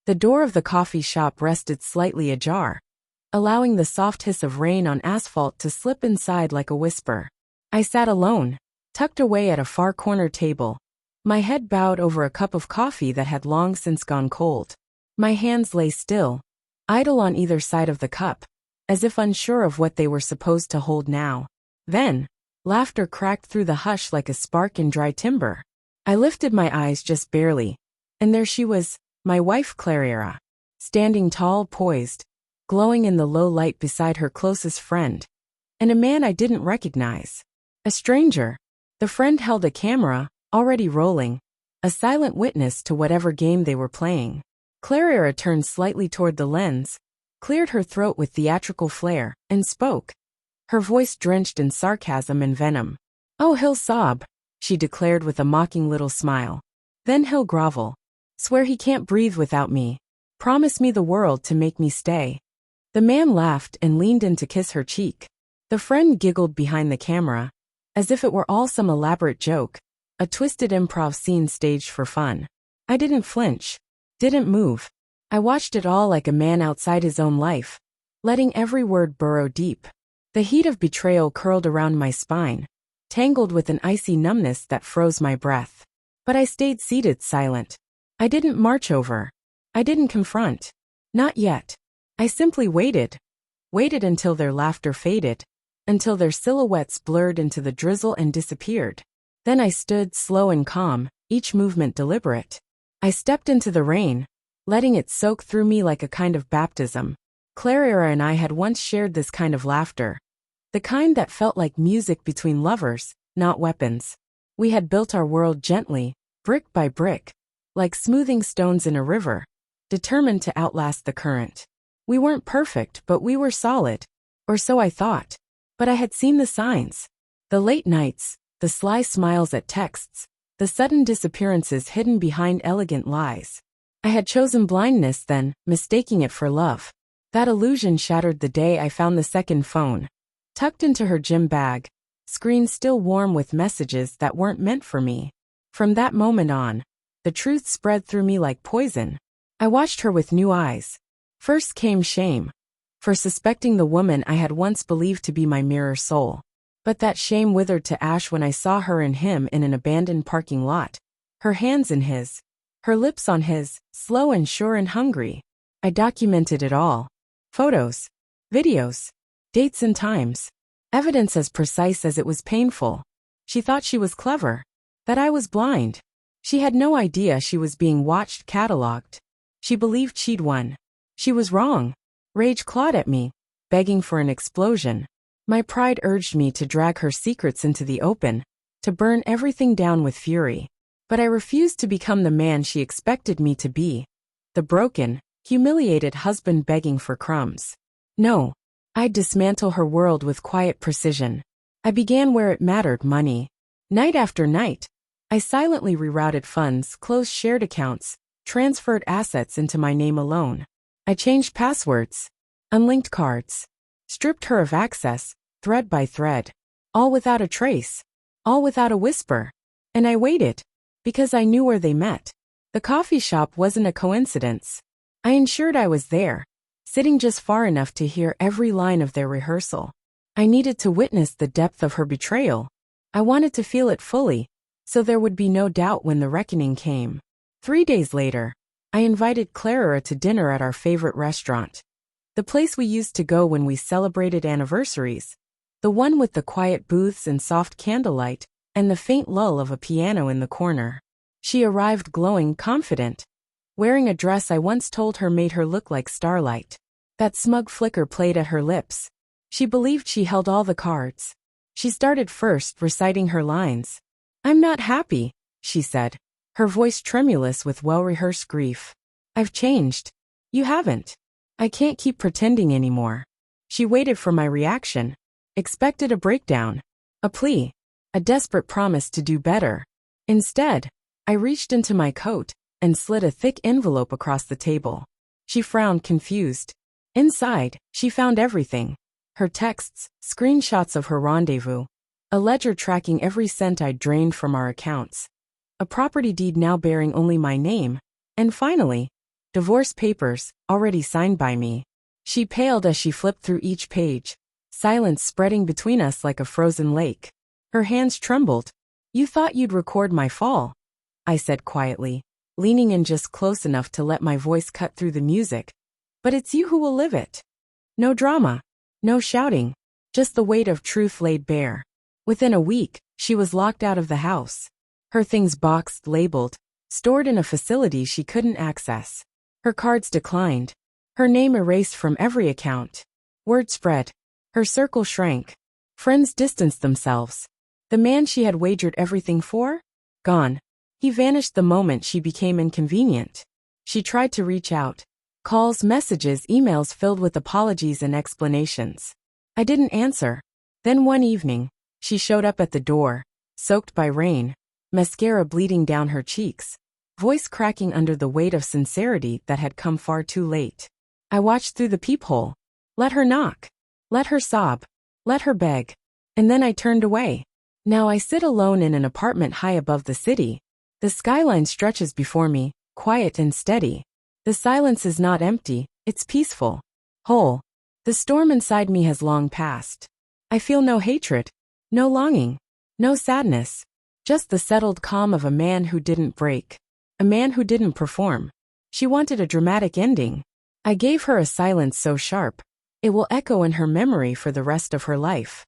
The door of the coffee shop rested slightly ajar, allowing the soft hiss of rain on asphalt to slip inside like a whisper. I sat alone, tucked away at a far corner table, my head bowed over a cup of coffee that had long since gone cold. My hands lay still, idle on either side of the cup, as if unsure of what they were supposed to hold now. Then, laughter cracked through the hush like a spark in dry timber. I lifted my eyes just barely, and there she was, my wife Clara, standing tall, poised, glowing in the low light beside her closest friend, and a man I didn't recognize. A stranger. The friend held a camera, already rolling, a silent witness to whatever game they were playing. Clara turned slightly toward the lens, cleared her throat with theatrical flair, and spoke. Her voice drenched in sarcasm and venom. "Oh, he'll sob," she declared with a mocking little smile. "Then he'll grovel. Swear he can't breathe without me. Promise me the world to make me stay." The man laughed and leaned in to kiss her cheek. The friend giggled behind the camera, as if it were all some elaborate joke, a twisted improv scene staged for fun. I didn't flinch, didn't move. I watched it all like a man outside his own life, letting every word burrow deep. The heat of betrayal curled around my spine, tangled with an icy numbness that froze my breath. But I stayed seated, silent. I didn't march over. I didn't confront. Not yet. I simply waited. Waited until their laughter faded, until their silhouettes blurred into the drizzle and disappeared. Then I stood, slow and calm, each movement deliberate. I stepped into the rain, letting it soak through me like a kind of baptism. Clara and I had once shared this kind of laughter, the kind that felt like music between lovers, not weapons. We had built our world gently, brick by brick, like smoothing stones in a river, determined to outlast the current. We weren't perfect, but we were solid. Or so I thought. But I had seen the signs. The late nights, the sly smiles at texts, the sudden disappearances hidden behind elegant lies. I had chosen blindness then, mistaking it for love. That illusion shattered the day I found the second phone, tucked into her gym bag, screen still warm with messages that weren't meant for me. From that moment on, the truth spread through me like poison. I watched her with new eyes. First came shame, for suspecting the woman I had once believed to be my mirror soul. But that shame withered to ash when I saw her and him in an abandoned parking lot, her hands in his, her lips on his, slow and sure and hungry. I documented it all. Photos, videos, dates and times, evidence as precise as it was painful. She thought she was clever, that I was blind. She had no idea she was being watched, catalogued. She believed she'd won. She was wrong. Rage clawed at me, begging for an explosion. My pride urged me to drag her secrets into the open, to burn everything down with fury. But I refused to become the man she expected me to be, the broken, humiliated husband begging for crumbs. No, I'd dismantle her world with quiet precision. I began where it mattered, money. Night after night, I silently rerouted funds, closed shared accounts, transferred assets into my name alone. I changed passwords, unlinked cards, stripped her of access, thread by thread, all without a trace, all without a whisper. And I waited, because I knew where they met. The coffee shop wasn't a coincidence. I ensured I was there, sitting just far enough to hear every line of their rehearsal. I needed to witness the depth of her betrayal. I wanted to feel it fully, so there would be no doubt when the reckoning came. 3 days later, I invited Clara to dinner at our favorite restaurant. The place we used to go when we celebrated anniversaries. The one with the quiet booths and soft candlelight, and the faint lull of a piano in the corner. She arrived glowing, confident, wearing a dress I once told her made her look like starlight. That smug flicker played at her lips. She believed she held all the cards. She started first, reciting her lines. "I'm not happy," she said, her voice tremulous with well-rehearsed grief. "I've changed. You haven't. I can't keep pretending anymore." She waited for my reaction, expected a breakdown, a plea, a desperate promise to do better. Instead, I reached into my coat and slid a thick envelope across the table. She frowned, confused. Inside, she found everything. Her texts, screenshots of her rendezvous, a ledger tracking every cent I'd drained from our accounts, a property deed now bearing only my name, and finally, Divorce papers, already signed by me. She paled as she flipped through each page, silence spreading between us like a frozen lake. Her hands trembled. You thought you'd record my fall, I said quietly, leaning in just close enough to let my voice cut through the music. But it's you who will live it. No drama. No shouting. Just the weight of truth laid bare. Within a week, she was locked out of the house. Her things boxed, labeled, stored in a facility she couldn't access. Her cards declined. Her name erased from every account. Word spread. Her circle shrank. Friends distanced themselves. The man she had wagered everything for? Gone. He vanished the moment she became inconvenient. She tried to reach out. Calls, messages, emails filled with apologies and explanations. I didn't answer. Then one evening, she showed up at the door, soaked by rain, mascara bleeding down her cheeks, voice cracking under the weight of sincerity that had come far too late. I watched through the peephole. Let her knock. Let her sob. Let her beg. And then I turned away. Now I sit alone in an apartment high above the city. The skyline stretches before me, quiet and steady. The silence is not empty, it's peaceful. Whole. The storm inside me has long passed. I feel no hatred, no longing, no sadness. Just the settled calm of a man who didn't break. A man who didn't perform. She wanted a dramatic ending. I gave her a silence so sharp, it will echo in her memory for the rest of her life.